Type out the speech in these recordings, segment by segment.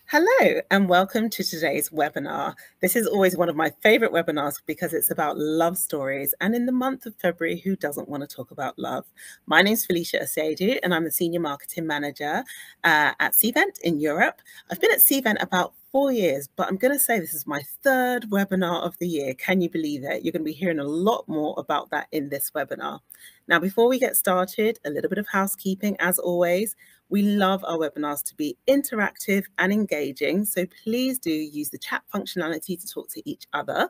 Hello and welcome to today's webinar. This is always one of my favorite webinars because it's about love stories. And in the month of February, who doesn't want to talk about love? My name is Felicia Asadu and I'm the Senior Marketing Manager at Cvent in Europe. I've been at Cvent about 4 years, but I'm going to say this is my third webinar of the year. Can you believe it? You're going to be hearing a lot more about that in this webinar. Now, before we get started, a little bit of housekeeping as always. We love our webinars to be interactive and engaging, so please do use the chat functionality to talk to each other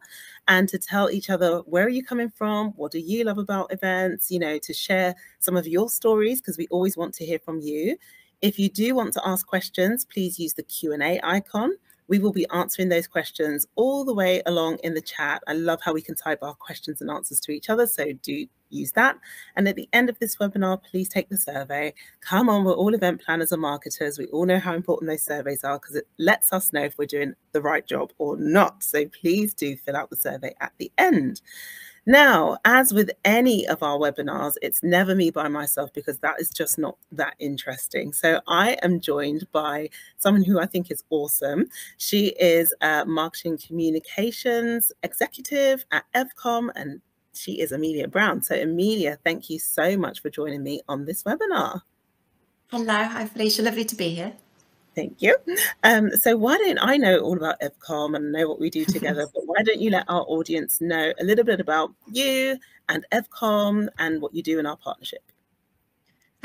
and to tell each other, where are you coming from? What do you love about events? To share some of your stories, because we always want to hear from you. If you do want to ask questions, please use the Q&A icon. We will be answering those questions all the way along in the chat. I love how we can type our questions and answers to each other, so do use that. And at the end of this webinar, please take the survey. Come on, we're all event planners and marketers. We all know how important those surveys are because it lets us know if we're doing the right job or not. So please do fill out the survey at the end. Now, as with any of our webinars, it's never me by myself because that is just not that interesting. So I am joined by someone who I think is awesome. She is a marketing communications executive at EVCOM, and she is Amelia Brown. So Amelia, thank you so much for joining me on this webinar. Hello, hi Felicia, lovely to be here. Thank you. So why don't I know all about EVCOM and know what we do together, but why don't you let our audience know a little bit about you and EVCOM and what you do in our partnership?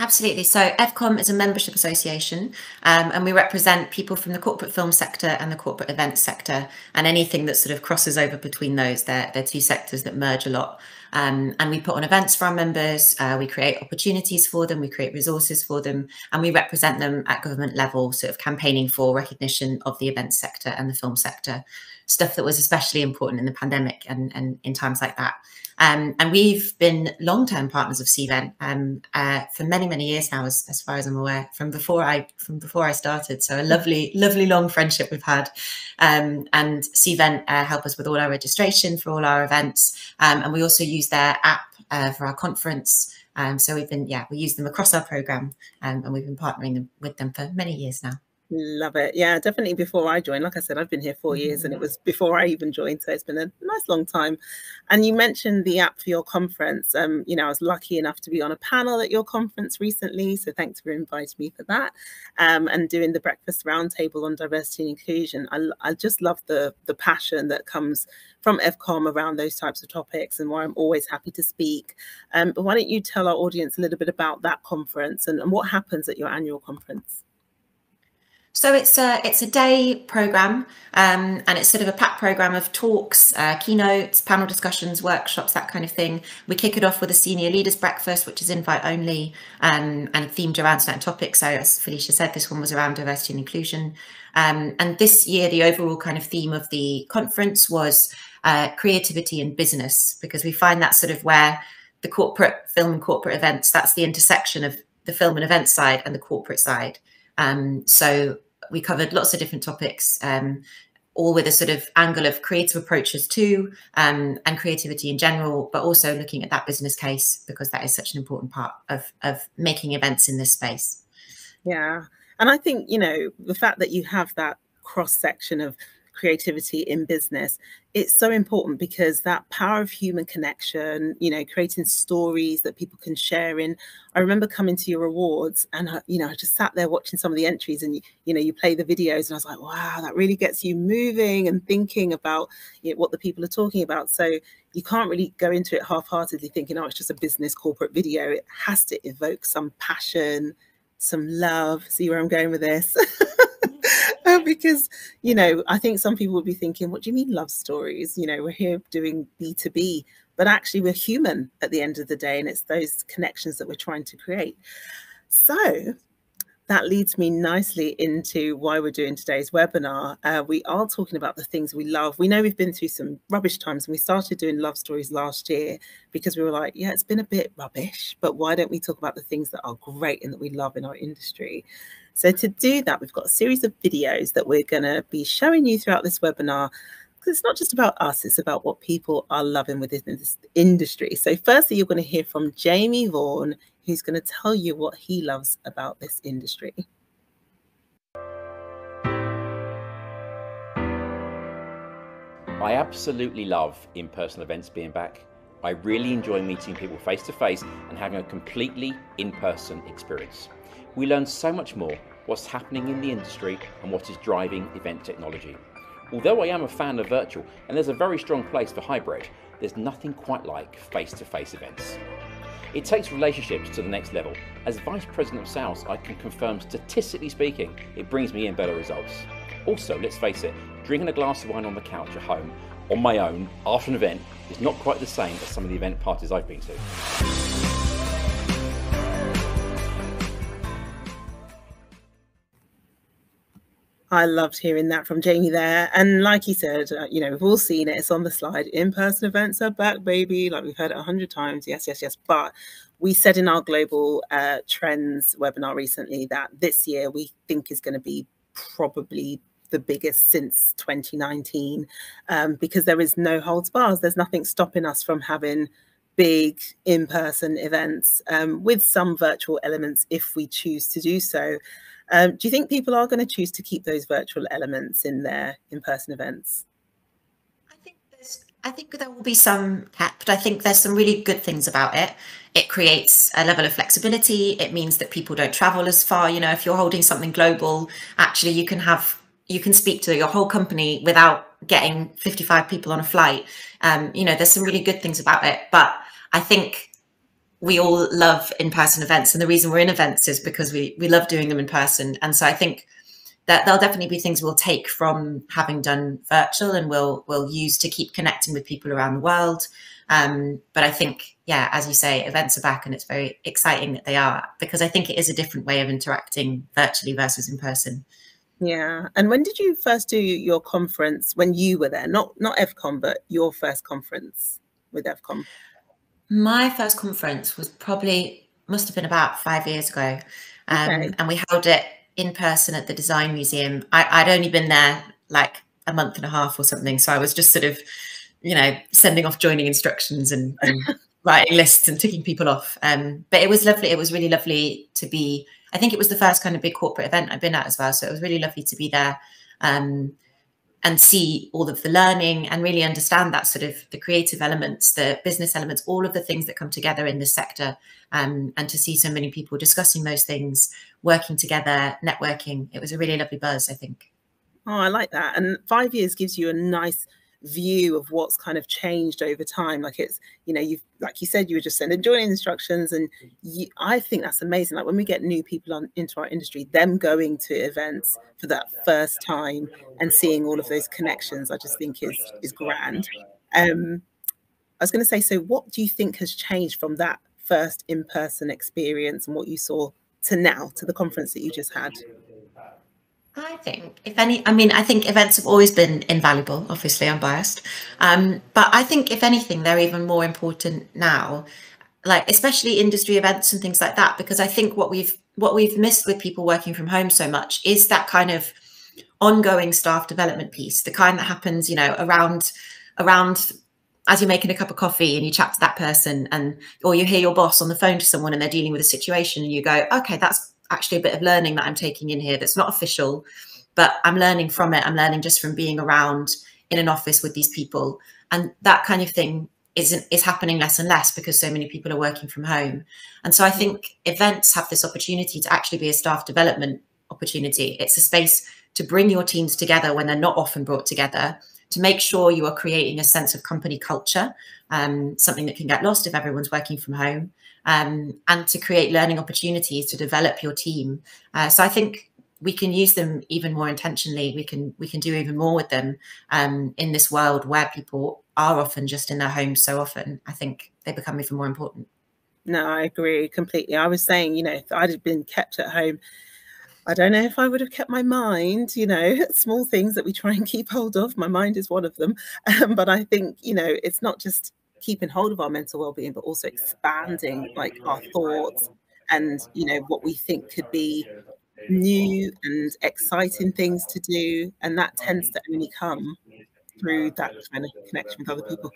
Absolutely. So EVCOM is a membership association and we represent people from the corporate film sector and the corporate events sector, and anything that sort of crosses over between those. They're two sectors that merge a lot. And we put on events for our members, we create opportunities for them, we create resources for them, and we represent them at government level, sort of campaigning for recognition of the events sector and the film sector, stuff that was especially important in the pandemic and in times like that. And we've been long-term partners of Cvent for many, many years now, as far as I'm aware, from before I started. So a lovely, lovely long friendship we've had. And Cvent help us with all our registration for all our events, and we also use their app for our conference. So we use them across our program, and we've been partnering with them for many years now. Love it. Yeah, definitely before I joined. Like I said, I've been here 4 years and it was before I even joined. So it's been a nice long time. And you mentioned the app for your conference. I was lucky enough to be on a panel at your conference recently. So thanks for inviting me for that. And doing the breakfast roundtable on diversity and inclusion. I just love the passion that comes from EVCOM around those types of topics and why I'm always happy to speak. But why don't you tell our audience a little bit about that conference and what happens at your annual conference? So it's a day program, and it's sort of a packed program of talks, keynotes, panel discussions, workshops, that kind of thing. We kick it off with a senior leaders breakfast, which is invite only, and themed around certain topics. So as Felicia said, this one was around diversity and inclusion. And this year, the overall kind of theme of the conference was creativity and business, because we find that sort of where the corporate film and corporate events, that's the intersection of the film and event side and the corporate side. So we covered lots of different topics, all with a sort of angle of creative approaches too, and creativity in general, but also looking at that business case, because that is such an important part of making events in this space. Yeah. And I think, the fact that you have that cross section of creativity in business, it's so important because that power of human connection, creating stories that people can share in. I remember coming to your awards and, I just sat there watching some of the entries and, you play the videos and I was like, wow, that really gets you moving and thinking about what the people are talking about. So you can't really go into it half-heartedly thinking, oh, it's just a business corporate video. It has to evoke some passion, some love. See where I'm going with this? Because, I think some people would be thinking, what do you mean love stories? We're here doing B2B, but actually we're human at the end of the day. And it's those connections that we're trying to create. So that leads me nicely into why we're doing today's webinar. We are talking about the things we love. We know we've been through some rubbish times and we started doing love stories last year because we were like, yeah, it's been a bit rubbish, but why don't we talk about the things that are great and that we love in our industry? So to do that, we've got a series of videos that we're going to be showing you throughout this webinar, because it's not just about us, it's about what people are loving within this industry. So firstly, you're going to hear from Jamie Vaughan, who's going to tell you what he loves about this industry. I absolutely love in-person events being back. I really enjoy meeting people face to face and having a completely in-person experience. We learn so much more what's happening in the industry and what is driving event technology. Although I am a fan of virtual and there's a very strong place for hybrid, there's nothing quite like face-to-face events. It takes relationships to the next level. As Vice President of Sales, I can confirm, statistically speaking, it brings me in better results. Also, let's face it, drinking a glass of wine on the couch at home, on my own, after an event, is not quite the same as some of the event parties I've been to. I loved hearing that from Jamie there. And like you said, we've all seen it. It's on the slide. In-person events are back, baby. Like we've heard it 100 times. Yes, yes, yes. But we said in our global trends webinar recently that this year we think is going to be probably the biggest since 2019 because there is no holds bars. There's nothing stopping us from having big in-person events with some virtual elements if we choose to do so. Do you think people are going to choose to keep those virtual elements in their in-person events? I think there will be some kept. I think there's some really good things about it. It creates a level of flexibility. It means that people don't travel as far. If you're holding something global, actually you can speak to your whole company without getting 55 people on a flight. There's some really good things about it. But I think we all love in-person events, and the reason we're in events is because we love doing them in person. And so I think that there'll definitely be things we'll take from having done virtual and we'll use to keep connecting with people around the world. But I think, yeah, as you say, events are back, and it's very exciting that they are, because I think it is a different way of interacting virtually versus in person. Yeah. And when did you first do your conference when you were there? Not EVCOM, but your first conference with EVCOM? My first conference must have been about 5 years ago. Okay. And we held it in person at the Design Museum. I'd only been there like a month and a half or something. So I was just sort of, sending off joining instructions and writing lists and ticking people off. But it was lovely. It was really lovely to be, I think it was the first kind of big corporate event I've been at as well. So it was really lovely to be there. And see all of the learning and really understand that sort of the creative elements, the business elements, all of the things that come together in this sector, and to see so many people discussing those things, working together, networking. It was a really lovely buzz, I think. Oh, I like that. And 5 years gives you a nice view of what's kind of changed over time. Like it's, like you said, you were just sending joining instructions, and I think that's amazing. Like when we get new people into our industry, them going to events for that first time and seeing all of those connections, I just think is grand. I was going to say, so what do you think has changed from that first in-person experience and what you saw to now, to the conference that you just had? I think, I think events have always been invaluable. Obviously, I'm biased. But I think, if anything, they're even more important now, like especially industry events and things like that, because I think what we've missed with people working from home so much is that kind of ongoing staff development piece, the kind that happens, around as you're making a cup of coffee and you chat to that person, or you hear your boss on the phone to someone and they're dealing with a situation and you go, okay, that's actually a bit of learning that I'm taking in here that's not official, but I'm learning from it. I'm learning just from being around in an office with these people. And that kind of thing is happening less and less because so many people are working from home. And so I think events have this opportunity to actually be a staff development opportunity. It's a space to bring your teams together when they're not often brought together, to make sure you are creating a sense of company culture, something that can get lost if everyone's working from home. And to create learning opportunities to develop your team. So I think we can use them even more intentionally. We can do even more with them in this world where people are often just in their homes so often. I think they become even more important. No, I agree completely. I was saying, if I'd have been kept at home, I don't know if I would have kept my mind, small things that we try and keep hold of. My mind is one of them. But I think, it's not just keeping hold of our mental well-being, but also expanding like our thoughts and what we think could be new and exciting things to do, and that tends to only come through that kind of connection with other people.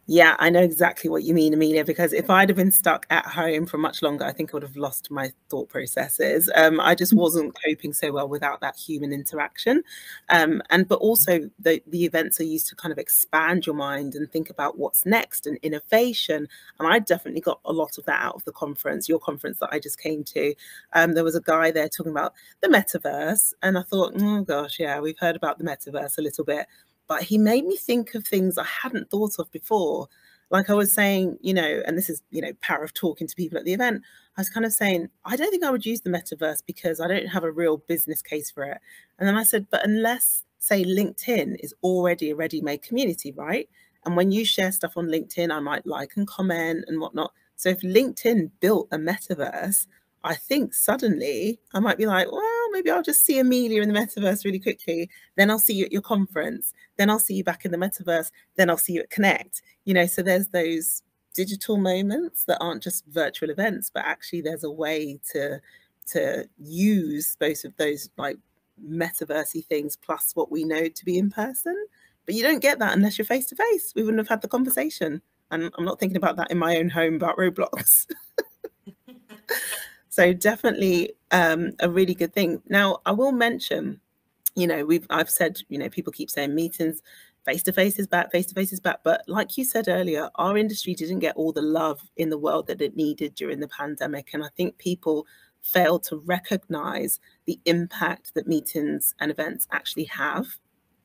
Yeah, I know exactly what you mean, Amelia, because if I'd have been stuck at home for much longer, I think I would have lost my thought processes. I just wasn't coping so well without that human interaction. But also the events are used to kind of expand your mind and think about what's next and innovation. And I definitely got a lot of that out of the conference, your conference that I just came to. There was a guy there talking about the metaverse, and I thought, oh gosh, yeah, we've heard about the metaverse a little bit. But he made me think of things I hadn't thought of before. Like I was saying, and this is, power of talking to people at the event. I was kind of saying, I don't think I would use the metaverse because I don't have a real business case for it. And then I said, but unless, say, LinkedIn is already a ready-made community, right? And when you share stuff on LinkedIn, I might like and comment and whatnot. So if LinkedIn built a metaverse, I think suddenly I might be like, well, maybe I'll just see Amelia in the metaverse really quickly. Then I'll see you at your conference. Then I'll see you back in the metaverse. Then I'll see you at Connect. So there's those digital moments that aren't just virtual events, but actually there's a way to use both of those like metaversey things plus what we know to be in person. But you don't get that unless you're face to face. We wouldn't have had the conversation. And I'm not thinking about that in my own home about Roblox. So definitely a really good thing. Now, I will mention, I've said, people keep saying meetings, face-to-face is back, face-to-face is back. But like you said earlier, our industry didn't get all the love in the world that it needed during the pandemic. And I think people failed to recognize the impact that meetings and events actually have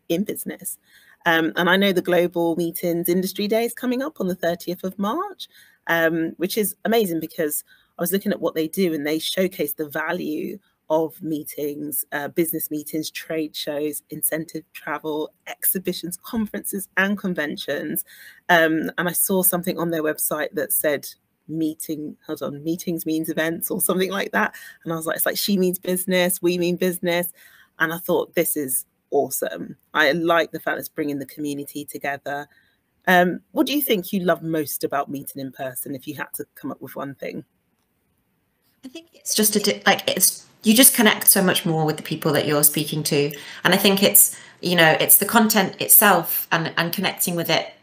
in business. And I know the Global Meetings Industry Day is coming up on the 30th of March, which is amazing because I was looking at what they do and they showcase the value of meetings, business meetings, trade shows, incentive travel, exhibitions, conferences and conventions. And I saw something on their website that said meetings means events or something like that. And I was like, it's like she means business, we mean business. And I thought, this is awesome. I like the fact it's bringing the community together. What do you think you love most about meeting in person if you had to come up with one thing? I think it's just you just connect so much more with the people that you're speaking to. And I think it's the content itself and connecting with it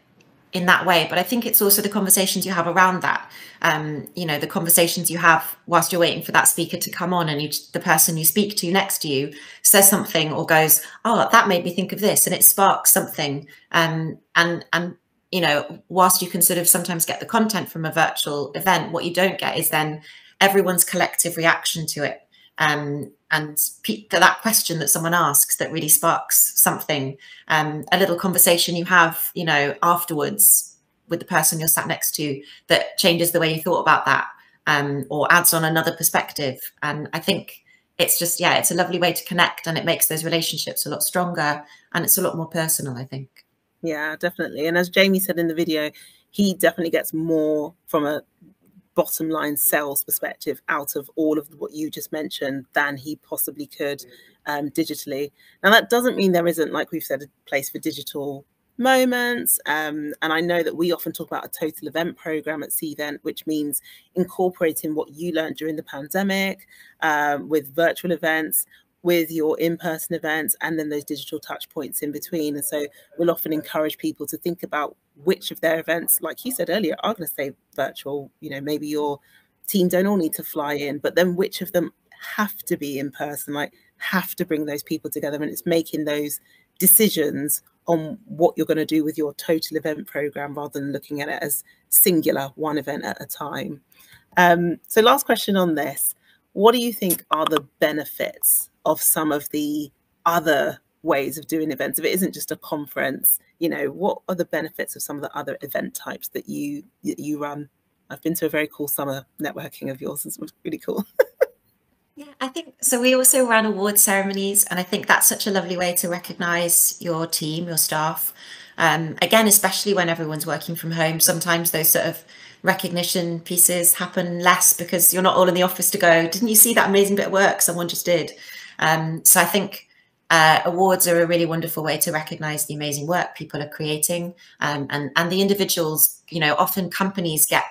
in that way. But I think it's also the conversations you have around that. The conversations you have whilst you're waiting for that speaker to come on, and the person you speak to next to you says something or goes, oh, that made me think of this, and it sparks something. And whilst you can sort of sometimes get the content from a virtual event, what you don't get is then everyone's collective reaction to it. And that question that someone asks that really sparks something, a little conversation you have, afterwards with the person you're sat next to that changes the way you thought about that, or adds on another perspective. And I think it's just, it's a lovely way to connect, and it makes those relationships a lot stronger, and it's a lot more personal, I think. Yeah, definitely. And as Jamie said in the video, he definitely gets more from a bottom line sales perspective out of all of what you just mentioned than he possibly could digitally. Now, that doesn't mean there isn't, like we've said, a place for digital moments. And I know that we often talk about a total event program at Cvent, which means incorporating what you learned during the pandemic with virtual events, with your in-person events, and then those digital touch points in between. And so we'll often encourage people to think about which of their events, like you said earlier, are going to stay virtual. Maybe your team don't all need to fly in, but then which of them have to be in person, like have to bring those people together. And it's making those decisions on what you're going to do with your total event program rather than looking at it as singular, one event at a time. So last question on this. What do you think are the benefits of some of the other ways of doing events? If it isn't just a conference, what are the benefits of some of the other event types that you run? I've been to a very cool summer networking of yours. It was really cool. Yeah, I think so. We also run award ceremonies, and I think that's such a lovely way to recognize your team, your staff. Again, especially when everyone's working from home, sometimes those sort of recognition pieces happen less because you're not all in the office to go, didn't you see that amazing bit of work someone just did? So I think awards are a really wonderful way to recognize the amazing work people are creating, and the individuals. Often companies get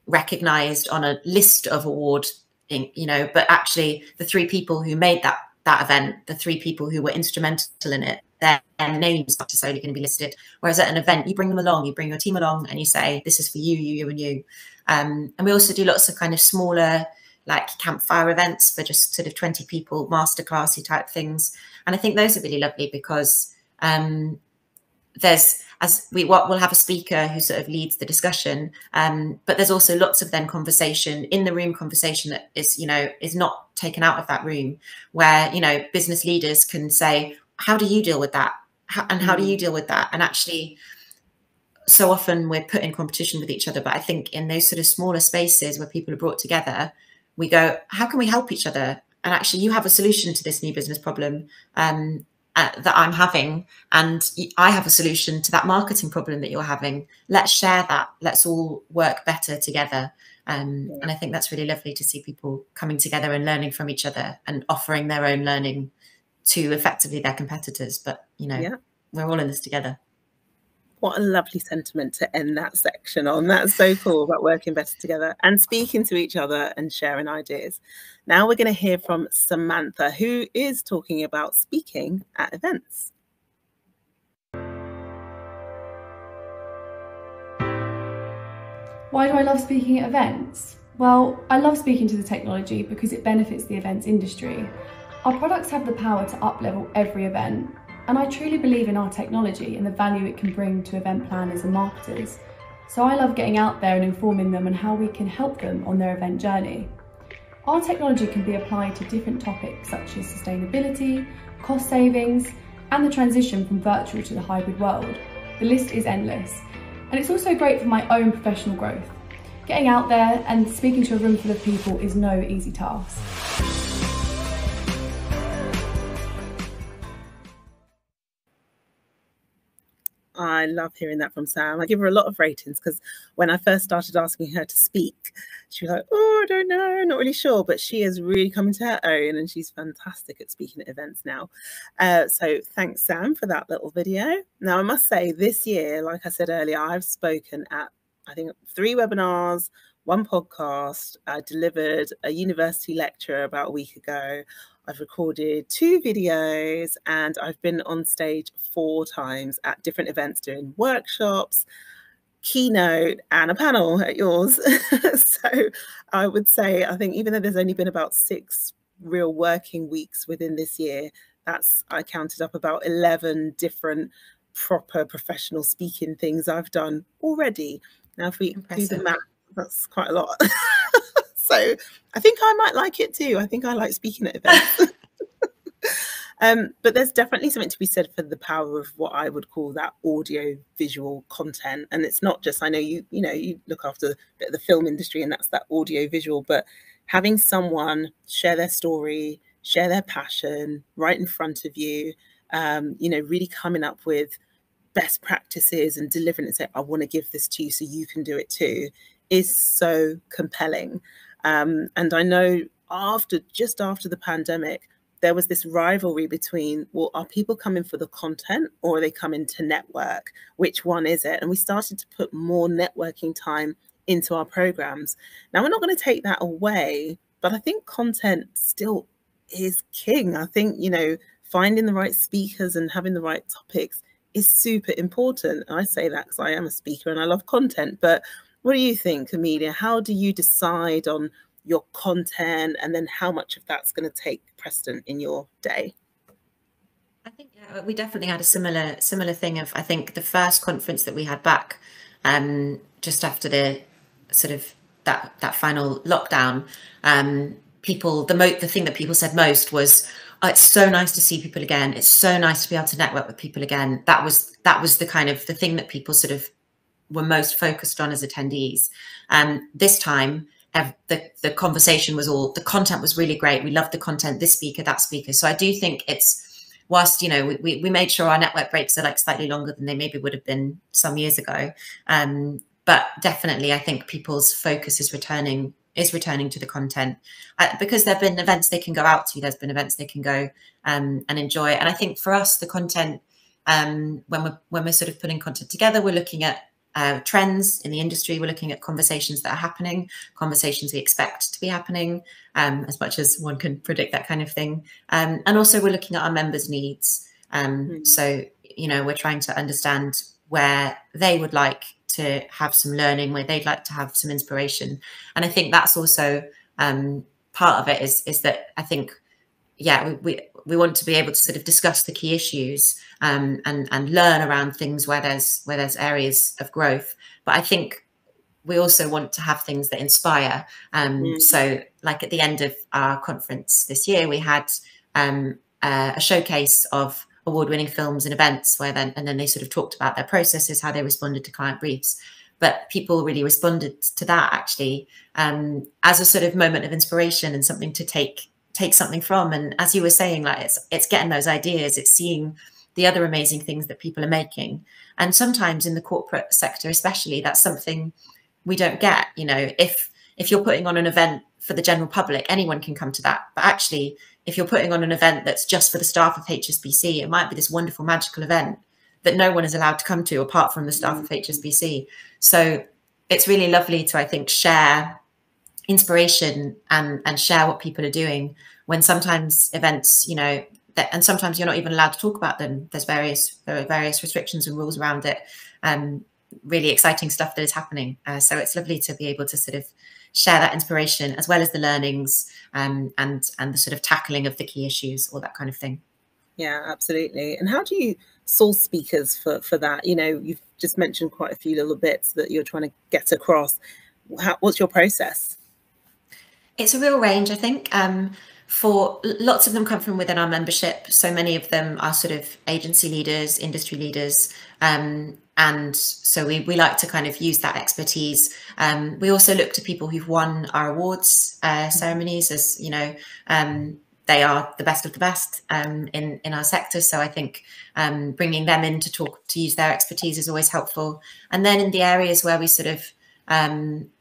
recognized on a list of award, but actually the three people who made that event, the three people who were instrumental in it, their names not necessarily going to be listed. Whereas at an event, you bring them along, you bring your team along, and you say, this is for you, you, and you. And we also do lots of kind of smaller, like campfire events for just sort of 20 people, masterclassy type things. And I think those are really lovely because we'll have a speaker who sort of leads the discussion, but there's also lots of then conversation in the room, conversation that is not taken out of that room, where business leaders can say, how do you deal with that, how do you deal with that? And actually, so often we're put in competition with each other, but I think in those sort of smaller spaces where people are brought together, we go, how can we help each other? And actually, you have a solution to this new business problem that I'm having, and I have a solution to that marketing problem that you're having. Let's share that. Let's all work better together. And I think that's really lovely to see people coming together and learning from each other and offering their own learning to effectively their competitors. But, we're all in this together. What a lovely sentiment to end that section on. That's so cool, about working better together and speaking to each other and sharing ideas. Now we're going to hear from Samantha, who is talking about speaking at events. Why do I love speaking at events? Well, I love speaking to the technology because it benefits the events industry. Our products have the power to up-level every event. And I truly believe in our technology and the value it can bring to event planners and marketers. So I love getting out there and informing them on how we can help them on their event journey. Our technology can be applied to different topics such as sustainability, cost savings, and the transition from virtual to the hybrid world. The list is endless. And it's also great for my own professional growth. Getting out there and speaking to a room full of people is no easy task. I love hearing that from Sam. I give her a lot of ratings because when I first started asking her to speak, she was like, oh, I don't know, not really sure. But she is really coming to her own and she's fantastic at speaking at events now. So thanks, Sam, for that little video. Now, I must say this year, like I said earlier, I've spoken at, I think, 3 webinars, 1 podcast. I delivered a university lecture about a week ago. I've recorded 2 videos and I've been on stage 4 times at different events doing workshops, keynote and a panel at yours. So I would say, I think even though there's only been about 6 real working weeks within this year, I counted up about 11 different proper professional speaking things I've done already. Now, if we do the math, that's quite a lot. So I think I might like it too. I think I like speaking at events. But there's definitely something to be said for the power of what I would call that audio visual content. And it's not just, I know you look after a bit of the film industry and that's that audio visual, but having someone share their story, share their passion right in front of you, really coming up with best practices and delivering it and say, I want to give this to you so you can do it too, is so compelling. And I know just after the pandemic, there was this rivalry between, well, are people coming for the content or are they coming to network? Which one is it? And we started to put more networking time into our programs. Now, we're not going to take that away, but I think content still is king. I think, finding the right speakers and having the right topics is super important. I say that because I am a speaker and I love content, but what do you think, Amelia? How do you decide on your content and then how much of that's going to take precedent in your day? I think we definitely had a similar thing of, I think the first conference that we had back just after the sort of that final lockdown, the thing that people said most was, oh, it's so nice to see people again. It's so nice to be able to network with people again. That was the kind of the thing that people sort of were most focused on as attendees. This time, the conversation was the content was really great. We loved the content, this speaker, that speaker. So I do think it's, whilst, we made sure our network breaks are like slightly longer than they maybe would have been some years ago. But definitely, I think people's focus is returning to the content because there have been events they can go out to. There's been events they can go and enjoy. And I think for us, the content, when we're sort of putting content together, we're looking at trends in the industry. We're looking at conversations that are happening, conversations we expect to be happening, as much as one can predict that kind of thing. And also we're looking at our members' needs. So, you know, we're trying to understand where they would like to have some learning, where they'd like to have some inspiration. And I think that's also part of it is that I think, yeah, we want to be able to sort of discuss the key issues and learn around things where there's areas of growth. But I think we also want to have things that inspire. So like at the end of our conference this year, we had a showcase of award-winning films and events and then they sort of talked about their processes, how they responded to client briefs. But people really responded to that actually as a sort of moment of inspiration and something to take something from. And as you were saying, like it's getting those ideas, it's seeing the other amazing things that people are making. And sometimes in the corporate sector, especially, that's something we don't get. You know, if you're putting on an event for the general public, anyone can come to that. But actually, if you're putting on an event that's just for the staff of HSBC, it might be this wonderful, magical event that no one is allowed to come to apart from the staff of HSBC. So it's really lovely to, I think, share inspiration and share what people are doing when sometimes events, you know, and sometimes you're not even allowed to talk about them. There are various restrictions and rules around it. Really exciting stuff that is happening. So it's lovely to be able to sort of share that inspiration as well as the learnings and the sort of tackling of the key issues, all that kind of thing. Yeah, absolutely. And how do you source speakers for that? You know, you've just mentioned quite a few little bits that you're trying to get across. What's your process? It's a real range, I think. For lots of them come from within our membership. So many of them are sort of agency leaders, industry leaders. And so we like to kind of use that expertise. We also look to people who've won our awards ceremonies, as you know, they are the best of the best in our sector. So I think bringing them in to use their expertise is always helpful. And then in the areas where we sort of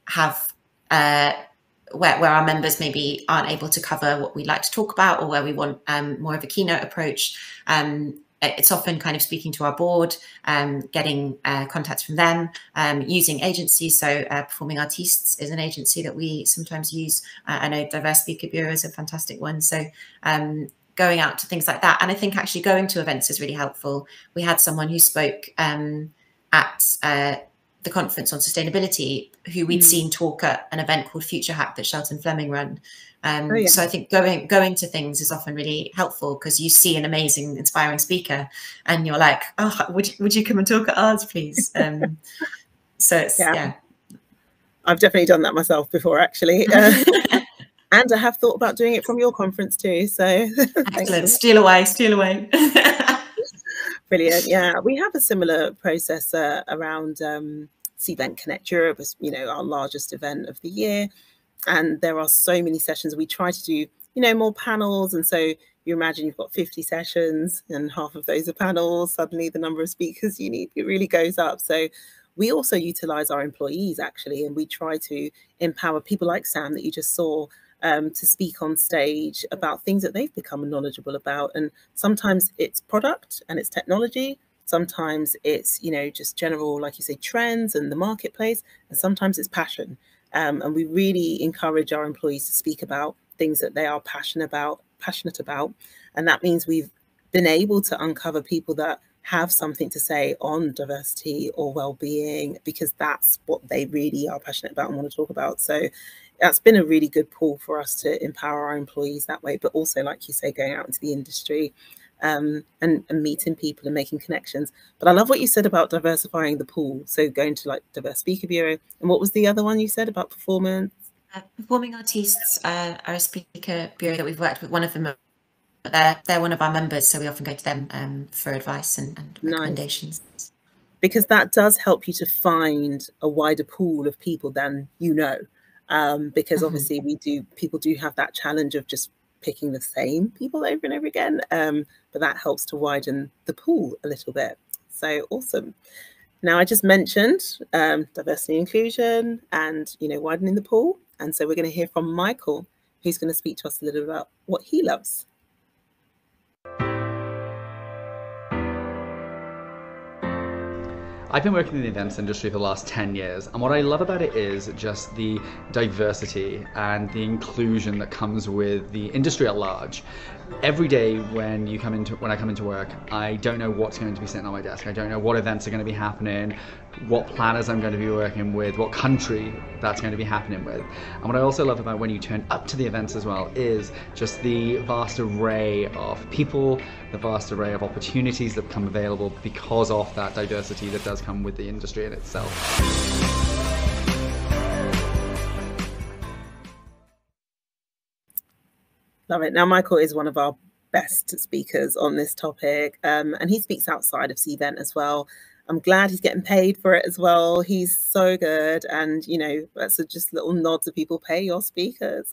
have where our members maybe aren't able to cover what we'd like to talk about, or where we want more of a keynote approach, it's often kind of speaking to our board, getting contacts from them, using agencies. So Performing Artists is an agency that we sometimes use. I know Diverse Speaker Bureau is a fantastic one. So going out to things like that. And I think actually going to events is really helpful. We had someone who spoke at the conference on sustainability who we'd seen talk at an event called Future Hack that Shelton Fleming run. So I think going to things is often really helpful because you see an amazing, inspiring speaker and you're like, oh, would you come and talk at ours, please? So it's, yeah. I've definitely done that myself before, actually. And I have thought about doing it from your conference too. So excellent. Steal away. Brilliant. Yeah, we have a similar process around Cvent Connect Europe, you know, our largest event of the year. And there are so many sessions. We try to do, you know, more panels. And so you imagine you've got 50 sessions and half of those are panels. Suddenly the number of speakers you need, it really goes up. So we also utilize our employees, actually, and we try to empower people like Sam that you just saw to speak on stage about things that they've become knowledgeable about. And sometimes it's product and it's technology. Sometimes it's, you know, just general, like you say, trends and the marketplace. And sometimes it's passion. And we really encourage our employees to speak about things that they are passionate about. And that means we've been able to uncover people that have something to say on diversity or well-being, because that's what they really are passionate about and want to talk about. So that's been a really good pull for us to empower our employees that way, but also, like you say, going out into the industry and meeting people and making connections. But I love what you said about diversifying the pool. So going to like Diverse Speaker Bureau. And what was the other one you said about performance? Performing Artists are a speaker bureau that we've worked with. One of them, they're one of our members, so we often go to them for advice and recommendations. Nice. Because that does help you to find a wider pool of people than you know. Because obviously people do have that challenge of just picking the same people over and over again. But that helps to widen the pool a little bit. So awesome. Now, I just mentioned diversity and inclusion and, you know, widening the pool. And so we're going to hear from Michael, who's going to speak to us a little about what he loves. I've been working in the events industry for the last 10 years, and what I love about it is just the diversity and the inclusion that comes with the industry at large. Every day when I come into work, I don't know what's going to be sitting on my desk. I don't know what events are going to be happening, what planners I'm going to be working with, what country that's going to be happening with. And what I also love about when you turn up to the events as well is just the vast array of people, the vast array of opportunities that become available because of that diversity that does come with the industry in itself. Love it. Now, Michael is one of our best speakers on this topic, and he speaks outside of Cvent as well. I'm glad he's getting paid for it as well. He's so good, and you know, that's just little nod to people: pay your speakers.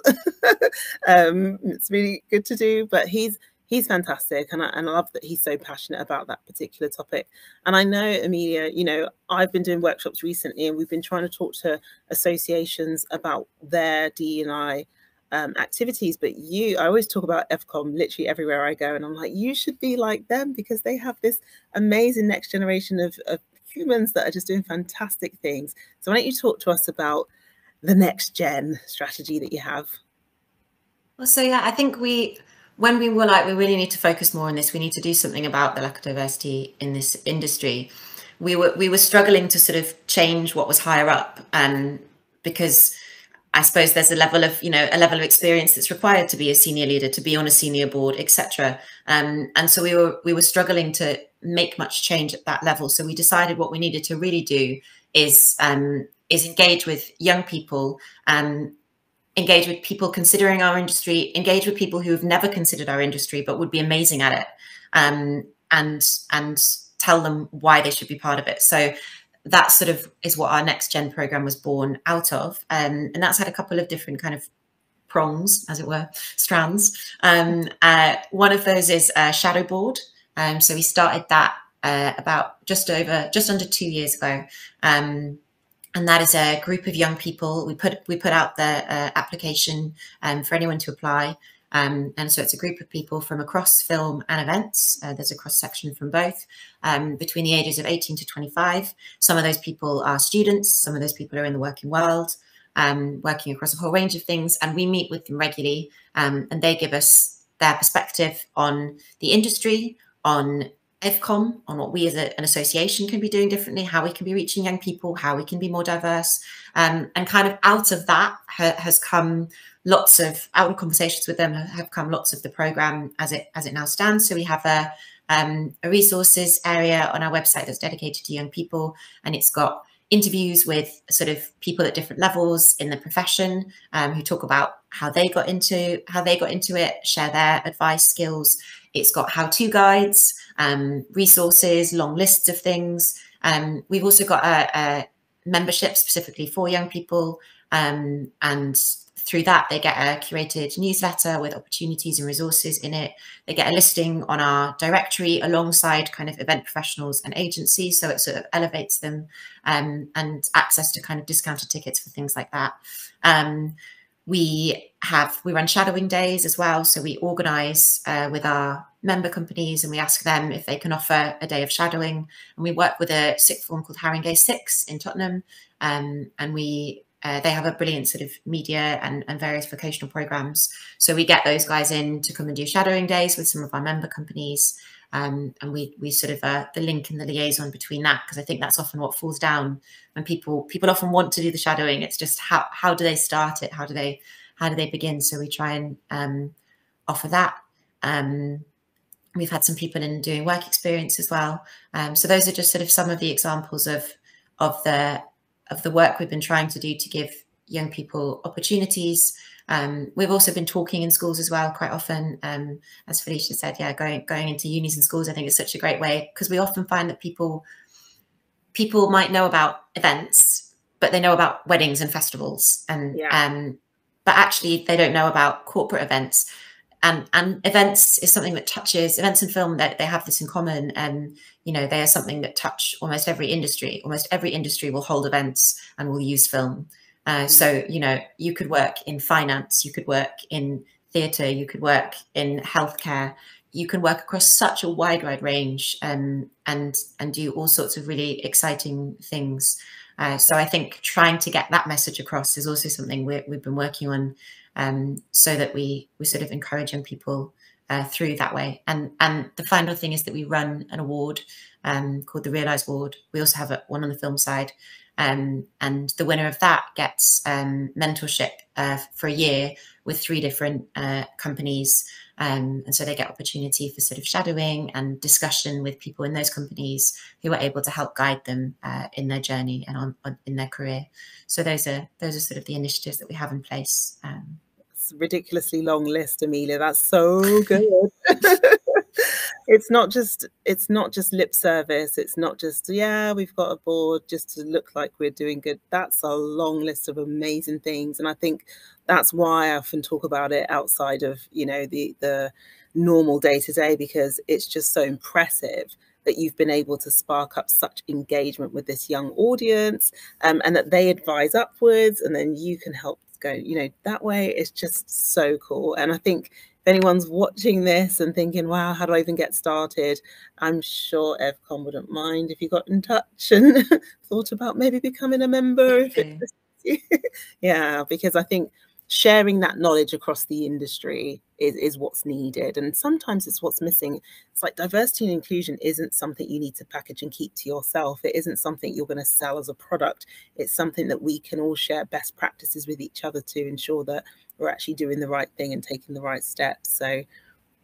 It's really good to do, but he's fantastic, and I love that he's so passionate about that particular topic. And I know, Amelia, you know, I've been doing workshops recently, and we've been trying to talk to associations about their DEI activities, but I always talk about FCOM literally everywhere I go, and I'm like, you should be like them, because they have this amazing next generation of humans that are just doing fantastic things. So why don't you talk to us about the next gen strategy that you have? Well, so yeah, I think when we were like, we really need to focus more on this, we need to do something about the lack of diversity in this industry. We were struggling to sort of change what was higher up, because I suppose there's a level of experience that's required to be a senior leader, to be on a senior board, etc. And so we were struggling to make much change at that level. So we decided what we needed to really do is engage with young people, engage with people considering our industry, engage with people who have never considered our industry but would be amazing at it, and tell them why they should be part of it. So that sort of is what our next gen program was born out of, and that's had a couple of different kind of prongs, as it were, strands. One of those is shadow board. So we started that about just under 2 years ago, and that is a group of young people. We put out the application for anyone to apply. And so it's a group of people from across film and events. There's a cross section from both, between the ages of 18 to 25. Some of those people are students. Some of those people are in the working world, working across a whole range of things. And we meet with them regularly, and they give us their perspective on the industry, on FCOM, on what we as an association can be doing differently, how we can be reaching young people, how we can be more diverse. And kind of out of that has come out of conversations with them have come lots of the program as it now stands. So we have a resources area on our website that's dedicated to young people, and it's got interviews with sort of people at different levels in the profession, who talk about how they got into it, share their advice, skills. It's got how-to guides, resources, long lists of things. We've also got a membership specifically for young people, and through that, they get a curated newsletter with opportunities and resources in it. They get a listing on our directory alongside kind of event professionals and agencies. So it sort of elevates them, and access to kind of discounted tickets for things like that. We run shadowing days as well. So we organise with our member companies, and we ask them if they can offer a day of shadowing. And we work with a sixth form called Haringey 6 in Tottenham, and they have a brilliant sort of media and various vocational programs. So we get those guys in to come and do shadowing days with some of our member companies. And we sort of the link and the liaison between that, because I think that's often what falls down when people often want to do the shadowing. It's just how do they start it? How do they begin? So we try and offer that. We've had some people in doing work experience as well. So those are just sort of some of the examples of the work we've been trying to do to give young people opportunities. We've also been talking in schools as well quite often. As Felicia said, yeah, going into unis and schools, I think is such a great way, because we often find that people might know about events, but they know about weddings and festivals, and but actually they don't know about corporate events. And events is something that touches events and film, that they have this in common. And, you know, they are something that touch almost every industry. Almost every industry will hold events and will use film. So, you know, you could work in finance, you could work in theatre, you could work in healthcare, you can work across such a wide range and do all sorts of really exciting things. So I think trying to get that message across is also something we've been working on, so that we sort of encourage young people through that way. And the final thing is that we run an award called the Realise Award. We also have one on the film side. And the winner of that gets mentorship for a year with 3 different companies. And so they get opportunity for sort of shadowing and discussion with people in those companies who are able to help guide them in their journey and in their career. So those are sort of the initiatives that we have in place. It's a ridiculously long list, Amelia. That's so good. It's not just lip service. It's not just, yeah, we've got a board just to look like we're doing good. That's a long list of amazing things. And I think that's why I often talk about it outside of, you know, the normal day-to-day, because it's just so impressive that you've been able to spark up such engagement with this young audience, and that they advise upwards, and then you can help go, you know, that way. It's just so cool. And I think if anyone's watching this and thinking, wow, how do I even get started? I'm sure EVCOM wouldn't mind if you got in touch and thought about maybe becoming a member. Yeah, because I think sharing that knowledge across the industry is what's needed. And sometimes it's what's missing. It's like diversity and inclusion isn't something you need to package and keep to yourself. It isn't something you're going to sell as a product. It's something that we can all share best practices with each other to ensure that we're actually doing the right thing and taking the right steps. So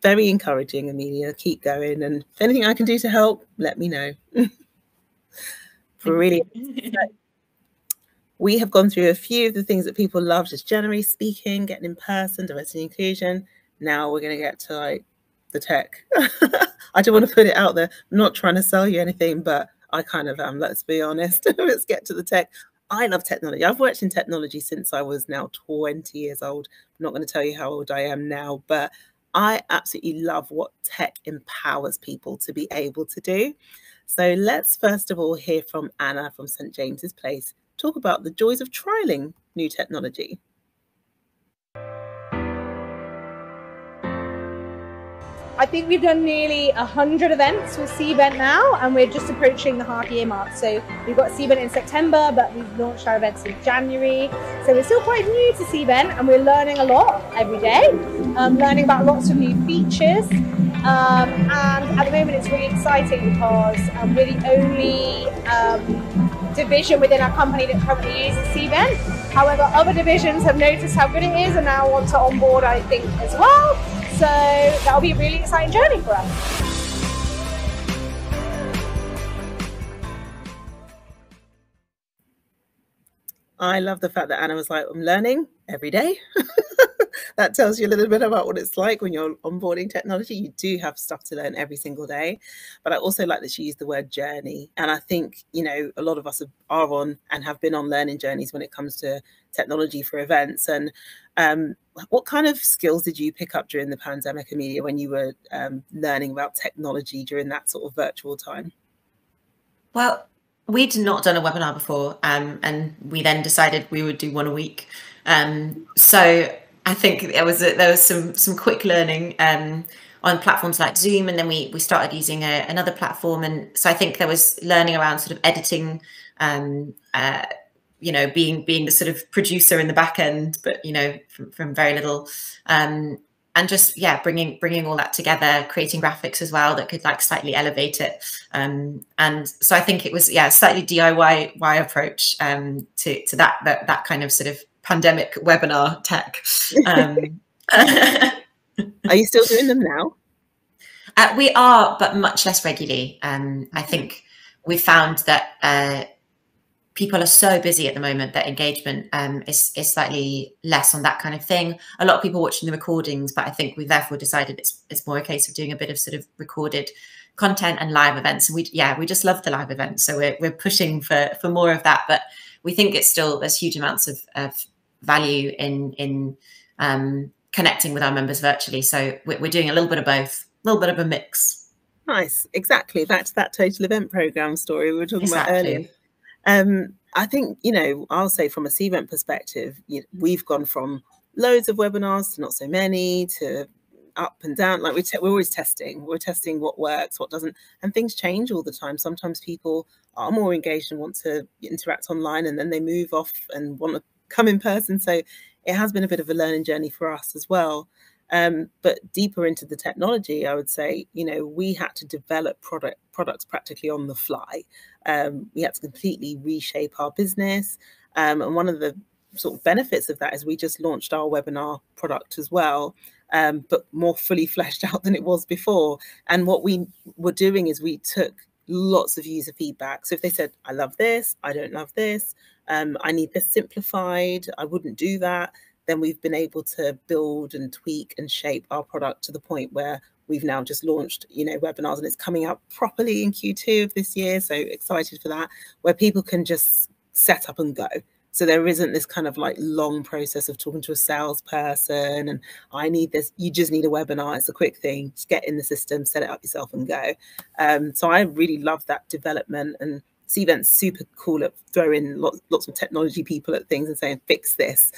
very encouraging, Amelia. Keep going. And if anything I can do to help, let me know. We have gone through a few of the things that people love, just generally speaking, getting in person, diversity and inclusion. Now we're going to get to like the tech. I don't want to put it out there. I'm not trying to sell you anything, but I kind of am, let's be honest. Let's get to the tech. I love technology. I've worked in technology since I was now 20 years old. I'm not going to tell you how old I am now, but I absolutely love what tech empowers people to be able to do. So let's first of all hear from Anna from St. James's Place, talk about the joys of trialing new technology. I think we've done nearly 100 events with C-Vent now, and we're just approaching the half-year mark. So we've got C-Vent in September, but we've launched our events in January. So we're still quite new to C-Vent, and we're learning a lot every day, learning about lots of new features. And at the moment it's really exciting because we're the only division within our company that currently uses C-Vent. However, other divisions have noticed how good it is and now want to onboard, I think, as well. So that'll be a really exciting journey for us. I love the fact that Anna was like, I'm learning every day. That tells you a little bit about what it's like when you're onboarding technology. You do have stuff to learn every single day. But I also like that she used the word journey. And I think, you know, a lot of us are on and have been on learning journeys when it comes to technology for events. And what kind of skills did you pick up during the pandemic, Amelia, when you were learning about technology during that sort of virtual time? Well, we'd not done a webinar before, and we then decided we would do one a week. So I think there was some quick learning on platforms like Zoom, and then we started using another platform. And so I think there was learning around sort of editing, you know, being the sort of producer in the back end, but you know, from very little, and just bringing all that together, creating graphics as well that could like slightly elevate it. And so I think it was slightly DIY approach to that kind of sort of pandemic webinar tech. Are you still doing them now? We are, but much less regularly. I think we found that people are so busy at the moment that engagement is slightly less on that kind of thing. A lot of people watching the recordings, but I think we've therefore decided it's more a case of doing a bit of sort of recorded content and live events. And we just love the live events, so we're pushing for more of that. But we think there's huge amounts of value in connecting with our members virtually. So we're doing a little bit of both, a little bit of a mix. Nice, exactly. Back to that total event program story we were talking about earlier. I think, you know, I'll say from a C-Vent perspective, we've gone from loads of webinars to not so many, to up and down. Like we're always testing. We're testing what works, what doesn't, and things change all the time. Sometimes people are more engaged and want to interact online, and then they move off and want to come in person. So it has been a bit of a learning journey for us as well. But deeper into the technology, I would say, we had to develop products practically on the fly. We had to completely reshape our business. And one of the sort of benefits of that is we just launched our webinar product as well, but more fully fleshed out than it was before. And what we were doing is we took lots of user feedback. So if they said, I love this, I don't love this, I need this simplified, I wouldn't do that, then we've been able to build and tweak and shape our product to the point where we've now just launched, webinars, and it's coming out properly in Q2 of this year. So excited for that, where people can just set up and go. So there isn't this kind of like long process of talking to a salesperson and I need this. You just need a webinar. It's a quick thing. Just get in the system, set it up yourself and go. So I really love that development, and Cvent's super cool at throwing lots of technology people at things and saying, fix this.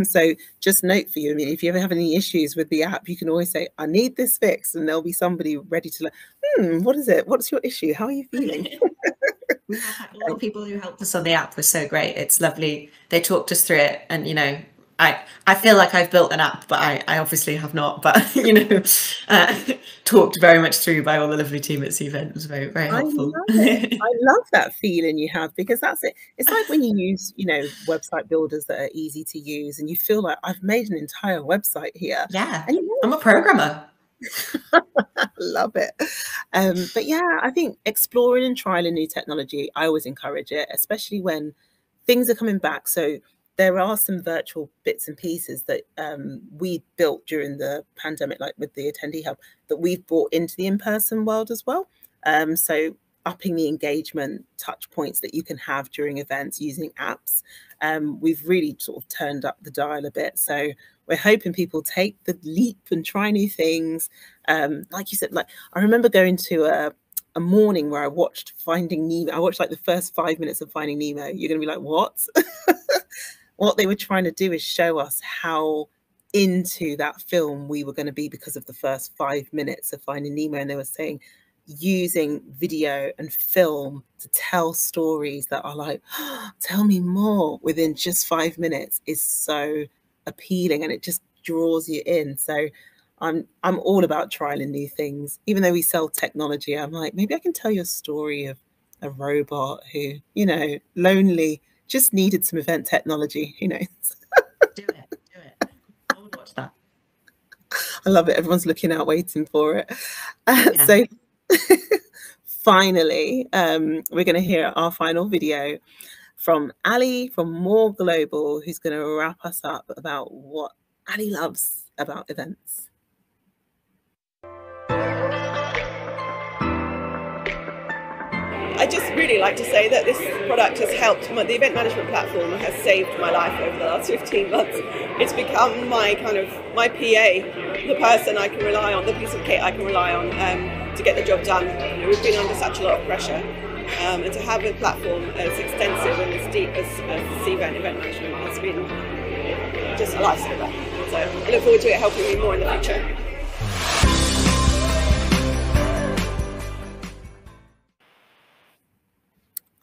So just note for you, I mean, if you ever have any issues with the app, you can always say, I need this fixed, and there'll be somebody ready to what is it? What's your issue? How are you feeling? We have all the people who helped us on the app were so great. It's lovely. They talked us through it, and I feel like I've built an app, but I obviously have not. But talked very much through by all the lovely team at Cvent. It was very, very helpful. I love that feeling you have, because that's it. It's like when you use website builders that are easy to use, and you feel like I've made an entire website here. Yeah, and I'm a programmer. Love it. But yeah, I think exploring and trialing new technology, I always encourage it, especially when things are coming back. So there are some virtual bits and pieces that we built during the pandemic, like with the Attendee Hub, that we've brought into the in-person world as well. So upping the engagement touch points that you can have during events using apps. We've really sort of turned up the dial a bit. So we're hoping people take the leap and try new things. Like you said, like I remember going to a morning where I watched Finding Nemo. I watched like the first 5 minutes of Finding Nemo. You're going to be like, what? What they were trying to do is show us how into that film we were going to be because of the first 5 minutes of Finding Nemo. And they were saying using video and film to tell stories that are like, oh, tell me more within just 5 minutes is so appealing, and it just draws you in. So I'm all about trialing new things. Even though we sell technology, I'm like, maybe I can tell you a story of a robot who, lonely, just needed some event technology. Who knows? Do it. I would watch that. I love it. Everyone's looking out, waiting for it. So finally, we're going to hear our final video from Ali from More Global, who's going to wrap us up about what Ali loves about events. I just really like to say that this product has helped. The event management platform has saved my life over the last 15 months. It's become my PA, the person I can rely on, the piece of kit I can rely on to get the job done. We've been under such a lot of pressure, and to have a platform as extensive and as deep as Cvent event management has been just a lifesaver. So I look forward to it helping me more in the future.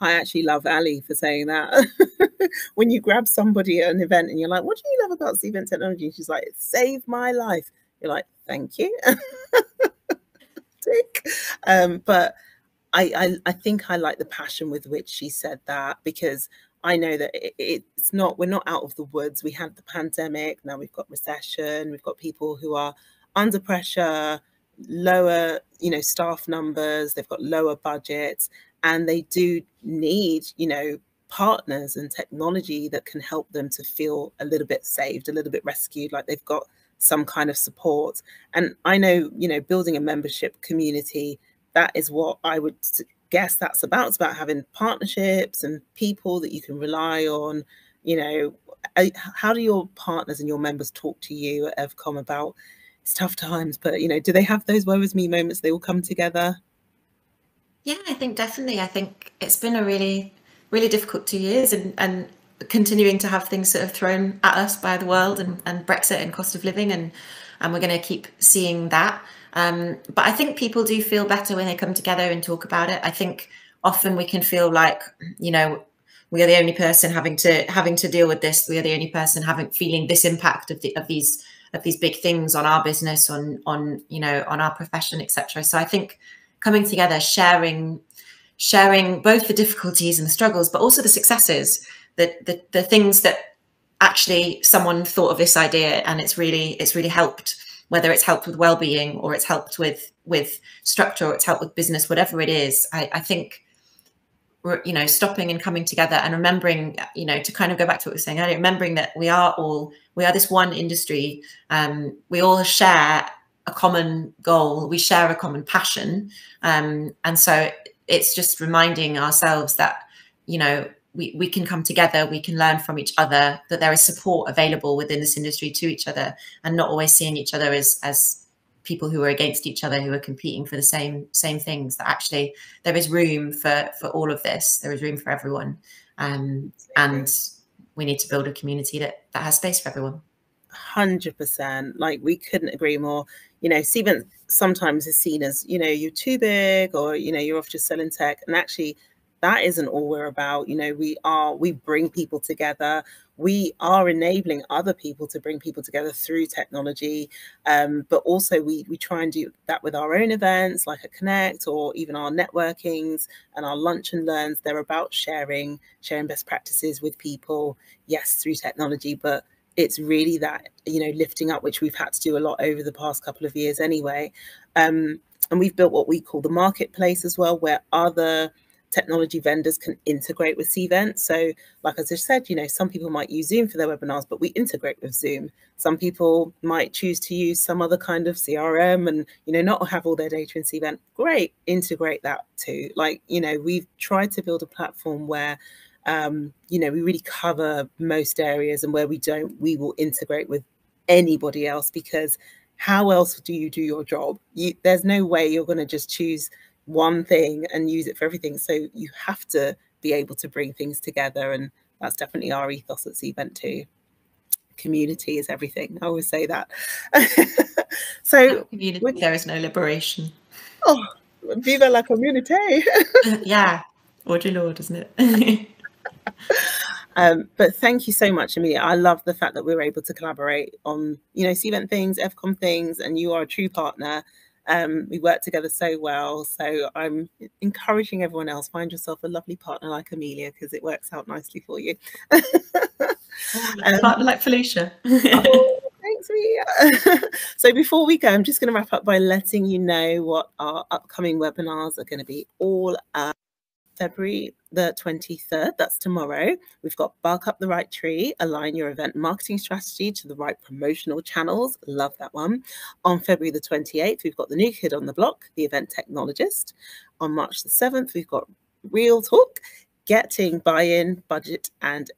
I actually love Ali for saying that. When you grab somebody at an event and you're like, what do you love about Cvent technology? She's like, it saved my life. You're like, thank you. But I think I like the passion with which she said that, because I know that we're not out of the woods. We had the pandemic, now we've got recession, we've got people who are under pressure, lower, staff numbers, they've got lower budgets, and they do need, partners and technology that can help them to feel a little bit saved, a little bit rescued, like they've got some kind of support. And I know, building a membership community, that is what I would guess that's about. It's about having partnerships and people that you can rely on. How do your partners and your members talk to you at EvCom about it's tough times, but, do they have those woe is me moments? They all come together? Yeah, I think definitely. I think it's been a really, really difficult 2 years, and continuing to have things sort of thrown at us by the world and Brexit and cost of living, and we're going to keep seeing that. But I think people do feel better when they come together and talk about it. I think often we can feel like, you know, we are the only person having to deal with this. We are the only person feeling this impact of these big things on our business, on you know, on our profession, etc. So I think coming together, sharing both the difficulties and the struggles, but also the successes, the things that actually someone thought of this idea and it's really helped, whether it's helped with well-being or it's helped with structure or it's helped with business, whatever it is. I think, you know, stopping and coming together and remembering, you know, to kind of go back to what we were saying earlier, remembering that we are this one industry. We all share a common goal. We share a common passion. And so it's just reminding ourselves that, you know, we can come together, we can learn from each other, that there is support available within this industry to each other, and not always seeing each other as people who are against each other, who are competing for the same things. That actually there is room for all of this. There is room for everyone, and we need to build a community that has space for everyone. 100%. Like, we couldn't agree more. You know, Cvent sometimes is seen as, you know, you're too big, or, you know, you're off just selling tech, and actually that isn't all we're about. You know, we bring people together. We are enabling other people to bring people together through technology. But also we try and do that with our own events, like a Connect, or even our networkings and our lunch and learns. They're about sharing best practices with people, yes, through technology, but it's really that, you know, lifting up, which we've had to do a lot over the past couple of years anyway. And we've built what we call the marketplace as well, where other technology vendors can integrate with Cvent. So like I just said, you know, some people might use Zoom for their webinars, but we integrate with Zoom. Some people might choose to use some other kind of CRM and, you know, not have all their data in Cvent. Great, integrate that too. Like, you know, we've tried to build a platform where, you know, we really cover most areas, and where we don't, we will integrate with anybody else, because how else do you do your job? There's no way you're going to just choose one thing and use it for everything. So you have to be able to bring things together, and that's definitely our ethos at Cvent too. Community is everything. I always say that. So community, there is no liberation. Oh, viva la community. Yeah, Audre Lorde, isn't it? But thank you so much, Amelia. I love the fact that we're able to collaborate on, you know, Cvent things, FCOM things, and you are a true partner. We work together so well. So I'm encouraging everyone else, find yourself a lovely partner like Amelia, because it works out nicely for you. Partner like Felicia. Oh, thanks, Amelia. So before we go, I'm just going to wrap up by letting you know what our upcoming webinars are going to be all February the 23rd, that's tomorrow. We've got Bark Up the Right Tree, align your event marketing strategy to the right promotional channels. Love that one. On February the 28th, we've got the new kid on the block, the event technologist. On March the 7th, we've got Real Talk, getting buy-in, budget, and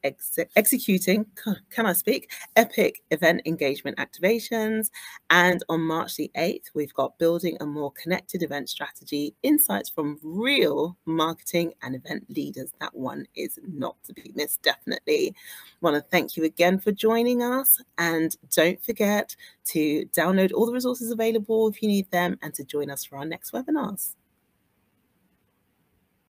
executing, can I speak, epic event engagement activations. And on March the 8th, we've got building a more connected event strategy, insights from real marketing and event leaders. That one is not to be missed, definitely. I want to thank you again for joining us, and don't forget to download all the resources available if you need them, and to join us for our next webinars.